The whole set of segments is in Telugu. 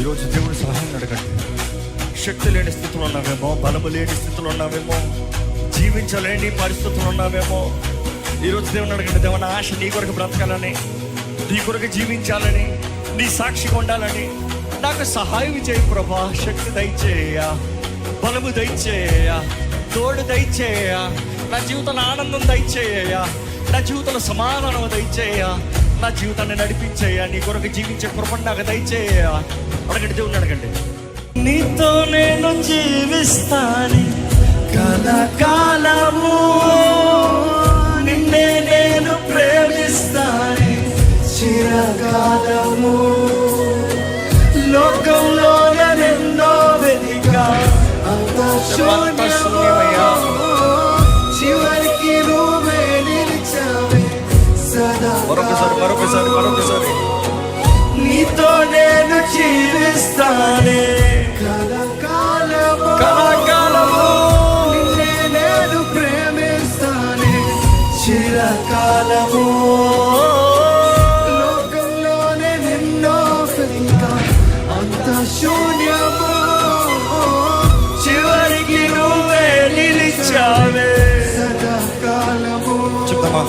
ఈరోజు దేవుడు సహాయం అడగండి. శక్తి లేని స్థితిలో ఉన్నావేమో, బలము లేని స్థితిలో ఉన్నావేమో, జీవించలేని పరిస్థితులు ఉన్నావేమో. ఈరోజు దేవుని అడగండి, దేవుని ఆశ నీ కొరకు బ్రతకాలని, నీ కొరకు జీవించాలని, నీ సాక్షిగా ఉండాలని నాకు సహాయం చేయి ప్రభా. శక్తి దయచేయ, బలము దయచేయ, తోడు దయచేయ, నా జీవితంలో ఆనందం దయచేయ, నా జీవితంలో సమాధానం దయచేయ, నా జీవితాన్ని నడిపించేయ, నీ కొరకు జీవించే కృపను నాకు దయచేయ. అడగండి, దేవుని అడగండి. నీతో నేను జీవిస్తాను కలకాలము, నిన్నే నేను ప్రేమిస్తాను చిరకాలము. లోకంలో ఎన్నో వెతికా, చివరికి నువ్వే నిలిచావే సదా. మరొకసారి నీతో నేను జీవిస్తానే కలకాలము, నిన్నే నేను ప్రేమిస్తానే చిరకాలము. లోకంలోనే నిన్నో వెతికా, అంత శూన్యము, చివరికి నువ్వే నిలిచావే సదాకాలము. చెప్తామా?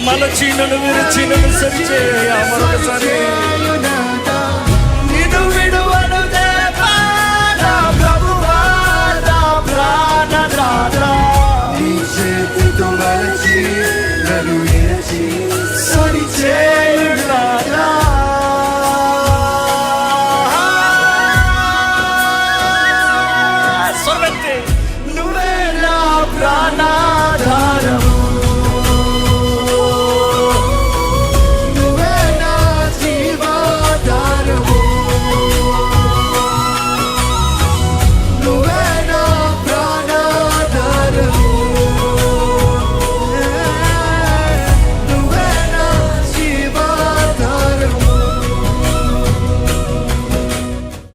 మలచి నన్ను విరిచి నన్ను సరిచేయ. మరొకసారి నిన్ను విడువను దేవా నా ప్రభువా, నా ప్రాణనాథా, నీ చేతితో మలచి నన్ను